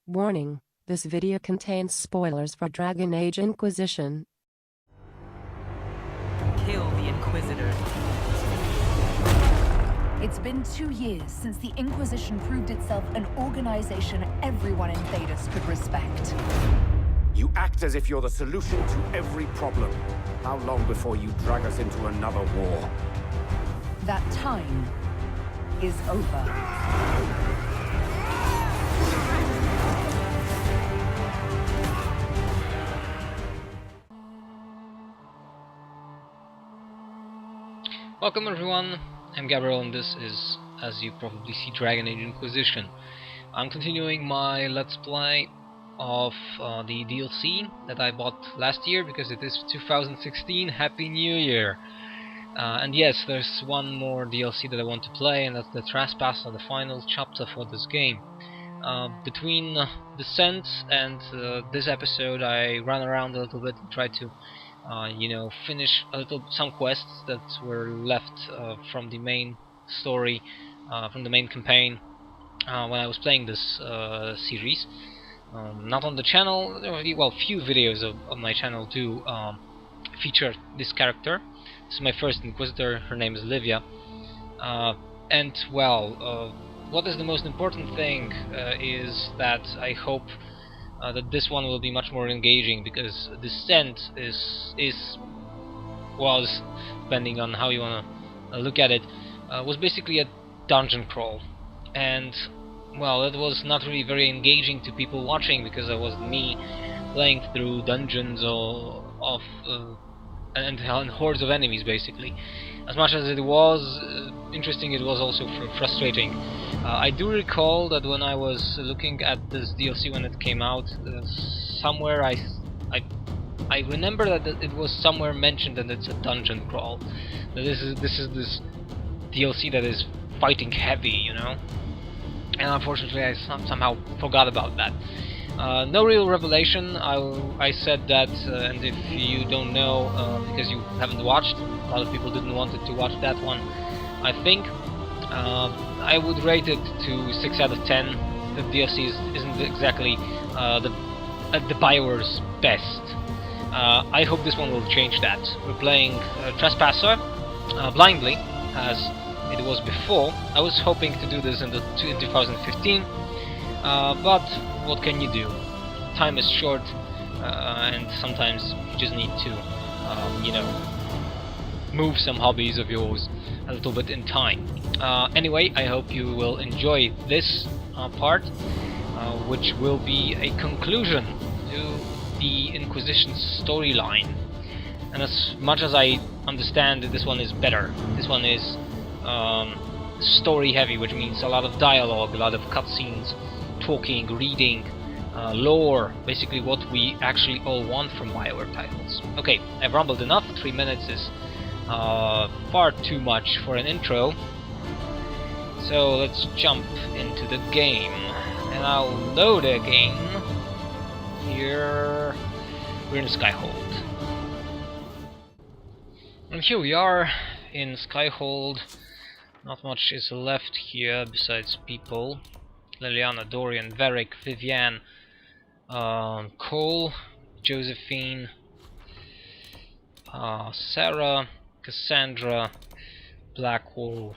Warning, this video contains spoilers for Dragon Age Inquisition. Kill the Inquisitor. It's been 2 years since the Inquisition proved itself an organization everyone in Thedas could respect. You act as if you're the solution to every problem. How long before you drag us into another war? That time is over. Welcome everyone, I'm Gabriel and this is, as you probably see, Dragon Age Inquisition. I'm continuing my Let's Play of the DLC that I bought last year because it is 2016. Happy New Year! And yes, there's one more DLC that I want to play, and that's the Trespasser, the final chapter for this game. Between Descent and this episode I ran around a little bit and tried to finish some quests that were left from the main story, from the main campaign when I was playing this series. Not on the channel, well, few videos on my channel do feature this character. This is my first Inquisitor, her name is Livia. And well, what is the most important thing is that I hope that this one will be much more engaging, because Descent was, depending on how you want to look at it, was basically a dungeon crawl, and well, it was not really very engaging to people watching because it was me playing through dungeons and hordes of enemies basically. As much as it was interesting, it was also frustrating. I do recall that when I was looking at this DLC when it came out, somewhere I remember that it was somewhere mentioned that it's a dungeon crawl. That this is DLC that is fighting heavy, you know. And unfortunately, I somehow forgot about that. No real revelation. I said that, and if you don't know, because you haven't watched, a lot of people didn't want to watch that one, I think I would rate it to 6 out of 10. The DLC isn't exactly the BioWare's best. I hope this one will change that. We're playing Trespasser blindly, as it was before. I was hoping to do this in 2015, but what can you do? Time is short, and sometimes you just need to, move some hobbies of yours a little bit in time. Anyway, I hope you will enjoy this part, which will be a conclusion to the Inquisition storyline. And as much as I understand that this one is better, this one is story heavy, which means a lot of dialogue, a lot of cutscenes, talking, reading, lore, basically what we actually all want from BioWare titles. Okay, I've rambled enough. 3 minutes is far too much for an intro, so let's jump into the game, and I'll load a game. Here we're in Skyhold, and here we are in Skyhold. Not much is left here besides people. Liliana, Dorian, Varric, Vivienne, Cole, Josephine, Sarah, Cassandra, Blackwall.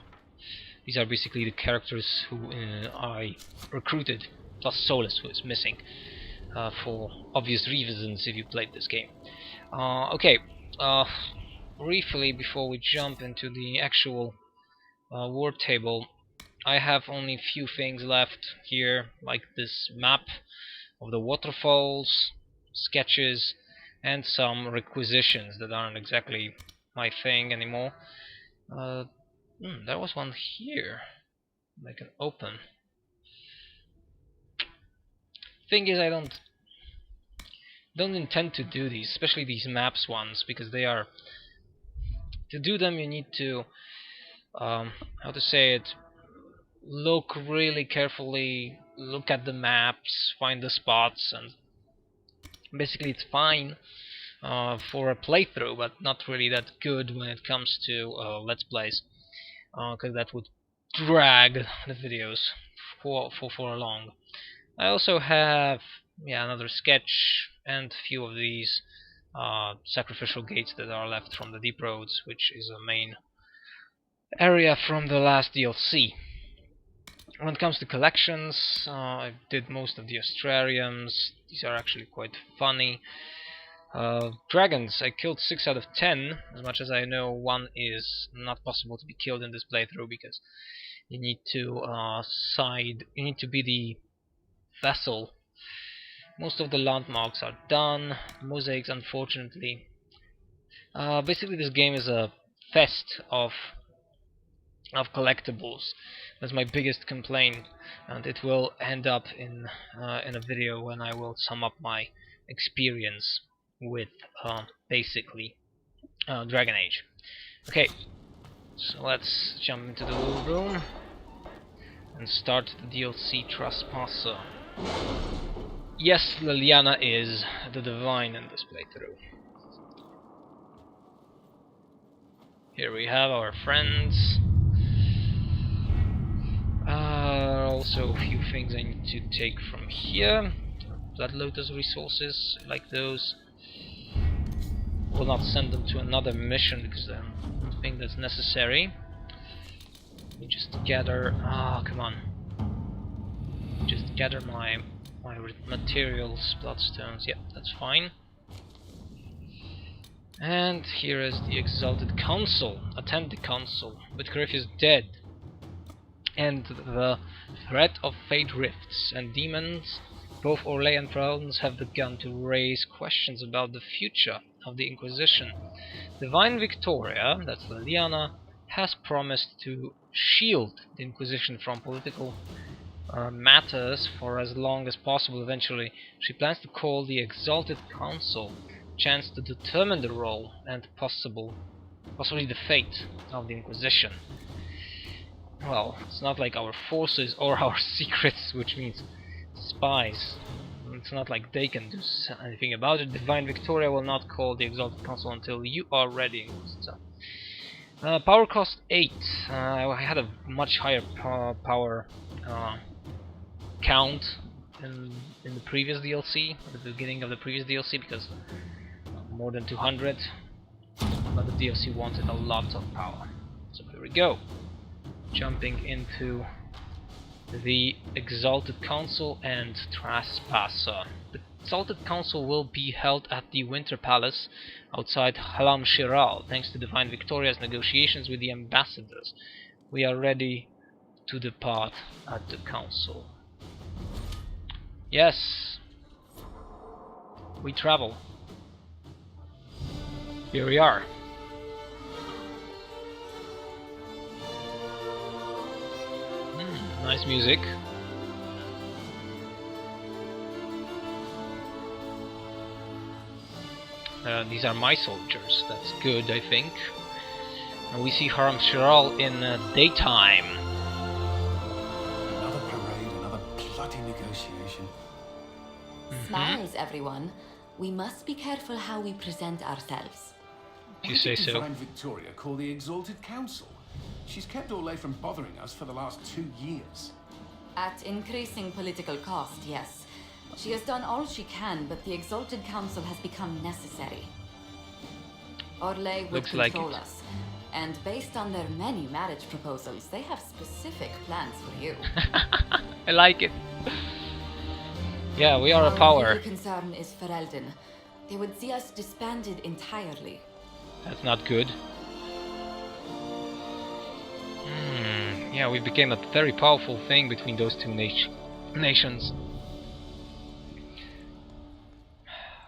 These are basically the characters who I recruited, plus Solus, who is missing, for obvious reasons if you played this game. Okay, briefly before we jump into the actual war table, I have only few things left here, like this map of the waterfalls, sketches, and some requisitions that aren't exactly my thing anymore. There was one here I can open. Thing is, I don't intend to do these, especially these maps ones, because they are, to do them you need to how to say it, look really carefully, look at the maps, find the spots, and basically it's fine for a playthrough, but not really that good when it comes to Let's Plays, because that would drag the videos for long. I also have another sketch and a few of these sacrificial gates that are left from the Deep Roads, which is a main area from the last DLC. When it comes to collections, I did most of the Astrariums. These are actually quite funny. Dragons, I killed 6 out of 10. As much as I know, one is not possible to be killed in this playthrough because you need to you need to be the vessel. Most of the landmarks are done. Mosaics, unfortunately. Basically, this game is a fest of collectibles. That's my biggest complaint, and it will end up in a video when I will sum up my experience with basically Dragon Age. Okay, so let's jump into the little room and start the DLC Trespasser. Yes, Liliana is the Divine in this playthrough. Here we have our friends. Also a few things I need to take from here. Blood Lotus resources, like those. Will not send them to another mission because I don't think that's necessary. Let me just gather. Come on. Just gather my materials, Bloodstones. Yep, that's fine. And here is the Exalted Council. Attend the Council. But Corypheus dead. And the threat of fate rifts and demons, both Orlais and Proudens have begun to raise questions about the future of the Inquisition. Divine Victoria, that's Liliana, has promised to shield the Inquisition from political matters for as long as possible. Eventually, she plans to call the Exalted Council, chance to determine the role and possibly the fate of the Inquisition. Well, it's not like our forces or our secrets, which means spies. It's not like they can do anything about it. Divine Victoria will not call the Exalted Council until you are ready. So, power cost 8. I had a much higher power count in the previous DLC, at the beginning of the previous DLC, because more than 200. But the DLC wanted a lot of power. So here we go. Jumping into the Exalted Council and Trespasser. The Exalted Council will be held at the Winter Palace outside Halam Shiral, thanks to Divine Victoria's negotiations with the ambassadors. We are ready to depart at the Council. Yes, we travel. Here we are. Nice music. These are my soldiers. That's good, I think. And we see Haram Shiral in daytime. Another parade, another bloody negotiation. Smiles, everyone. We must be careful how we present ourselves. If you say so. Divine Victoria call the Exalted Council. She's kept Orlais from bothering us for the last 2 years. At increasing political cost, yes. She has done all she can, but the Exalted Council has become necessary. Orlais will control us. And based on their many marriage proposals, they have specific plans for you. I like it. Yeah, we are a power. Our real concern is Ferelden. They would see us disbanded entirely. That's not good. Yeah, we became a very powerful thing between those two nations.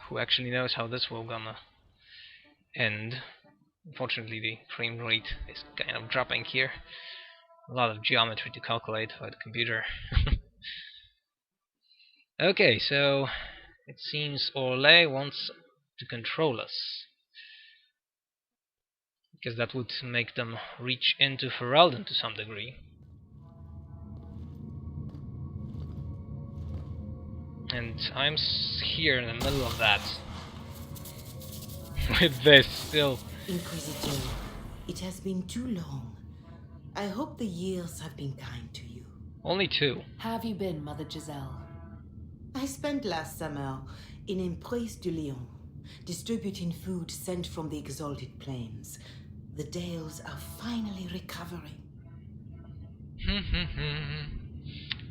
Who actually knows how this will gonna end? Unfortunately, the frame rate is kind of dropping here. A lot of geometry to calculate by the computer. Okay, so it seems Orlais wants to control us, because that would make them reach into Ferelden to some degree. And I'm here in the middle of that. With this still. Inquisitor, it has been too long. I hope the years have been kind to you. Only 2. How have you been, Mother Giselle? I spent last summer in Emprise de Lyon, distributing food sent from the exalted plains. The Dales are finally recovering.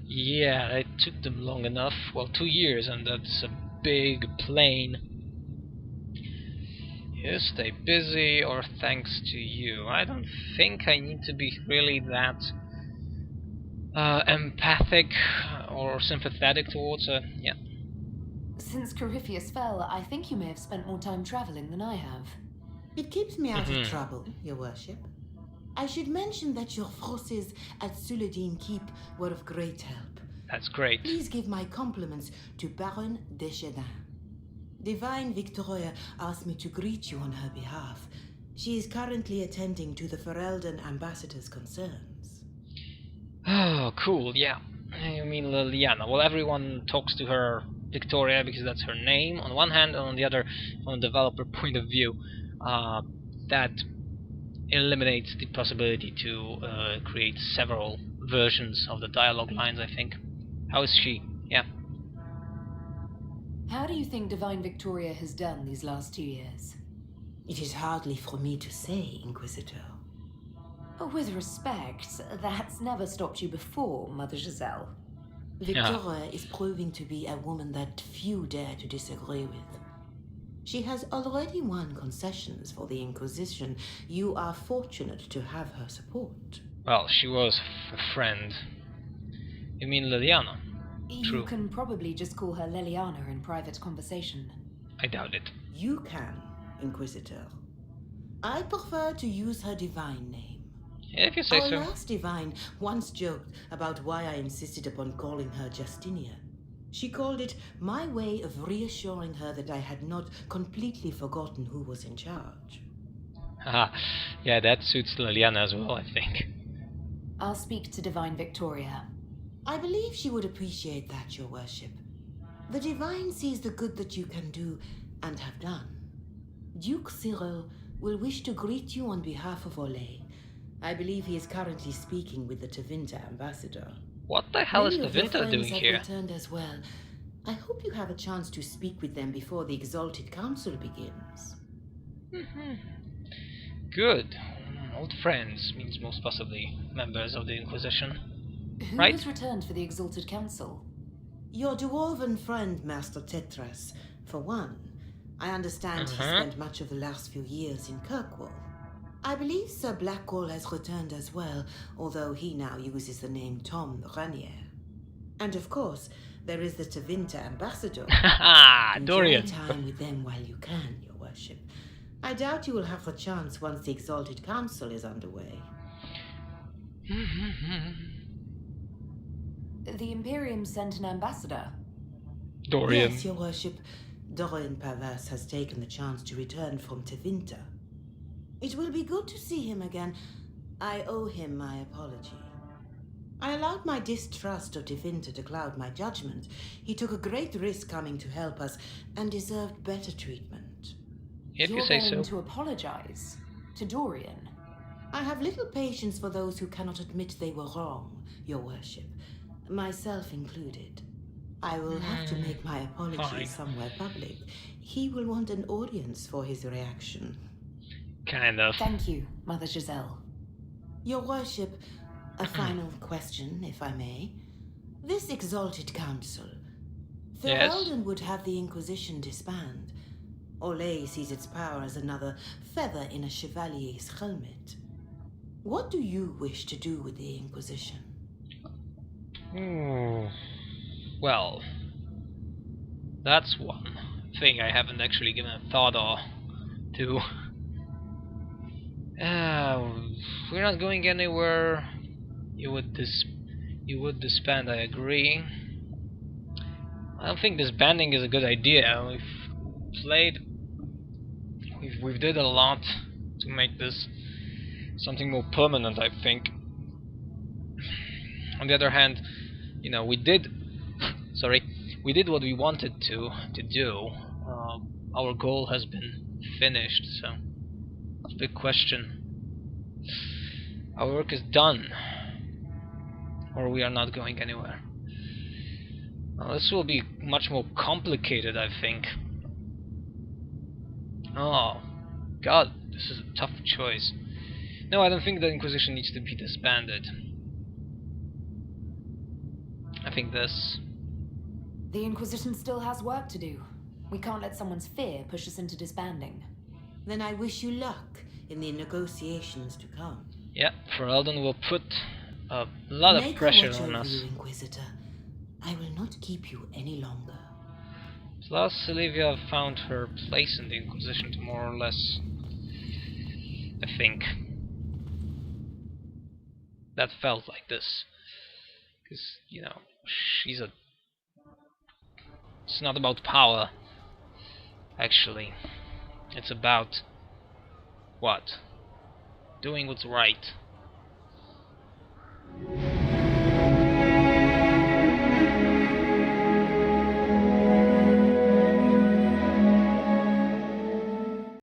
Yeah, it took them long enough. Well, 2 years, and that's a big plane. You stay busy, or thanks to you. I don't think I need to be really that empathic or sympathetic towards her. Yeah. Since Corypheus fell, I think you may have spent more time traveling than I have. It keeps me out of trouble, Your Worship. I should mention that your forces at Suladin Keep were of great help. That's great. Please give my compliments to Baron Deschedin. Divine Victoria asked me to greet you on her behalf. She is currently attending to the Ferelden ambassador's concerns. Oh, cool, yeah. You mean Liliana. Well, everyone talks to her Victoria because that's her name on one hand, and on the other, from a developer point of view, that eliminates the possibility to create several versions of the dialogue lines, I think. How is she? Yeah. How do you think Divine Victoria has done these last 2 years? It is hardly for me to say, Inquisitor. With respect, that's never stopped you before, Mother Giselle. Victoria is proving to be a woman that few dare to disagree with. She has already won concessions for the Inquisition. You are fortunate to have her support. Well, she was a friend. You mean Liliana? True. You can probably just call her Liliana in private conversation. I doubt it. You can, Inquisitor. I prefer to use her divine name. Yeah, if you say Our so. last divine once joked about why I insisted upon calling her Justinia. She called it my way of reassuring her that I had not completely forgotten who was in charge. Haha, yeah, that suits Liliana as well, I think. I'll speak to Divine Victoria. I believe she would appreciate that, Your Worship. The Divine sees the good that you can do and have done. Duke Cyril will wish to greet you on behalf of Olay. I believe he is currently speaking with the Tevinter ambassador. What the hell is Many of your Tevinter doing friends have here? returned as well. I hope you have a chance to speak with them before the Exalted Council begins. Good. Old friends means most possibly members of the Inquisition. Who Right? has returned for the Exalted Council? Your dwarven friend, Master Tetras, for one. I understand he spent much of the last few years in Kirkwall. I believe Sir Blackwall has returned as well, although he now uses the name Tom Ranier. And of course, there is the Tevinter ambassador. Haha, Dorian. Enjoy time with them while you can, Your Worship. I doubt you will have the chance once the Exalted Council is underway. The Imperium sent an ambassador. Dorian. Yes, Your Worship. Dorian Pavas has taken the chance to return from Tevinter. It will be good to see him again. I owe him my apology. I allowed my distrust of Tevinter to cloud my judgment. He took a great risk coming to help us and deserved better treatment. If you You're say going so. to apologize to Dorian. I have little patience for those who cannot admit they were wrong, Your Worship, myself included. I will have to make my apology Fine. somewhere public. He will want an audience for his reaction. Kind of. Thank you, Mother Giselle. Your Worship, a final question, if I may. This Exalted Council. Yes? Ferelden would have the Inquisition disband. Olay sees its power as another feather in a chevalier's helmet. What do you wish to do with the Inquisition? Well, that's one thing I haven't actually given a thought to. We're not going anywhere. You would disband, I agree. I don't think disbanding is a good idea. We've did a lot to make this something more permanent, I think. On the other hand, you know, we did what we wanted to do. Our goal has been finished, so that's a big question. Our work is done, or we are not going anywhere. This will be much more complicated, I think. Oh, God, this is a tough choice. No, I don't think the Inquisition needs to be disbanded. I think this... The Inquisition still has work to do. We can't let someone's fear push us into disbanding. Then I wish you luck in the negotiations to come. Yeah, Ferelden will put a lot of pressure on us. You, Inquisitor. I will not keep you any longer. Plus, Olivia found her place in the Inquisition, more or less. I think. That felt like this. Because, you know, she's a... It's not about power, actually. It's about... what? Doing what's right.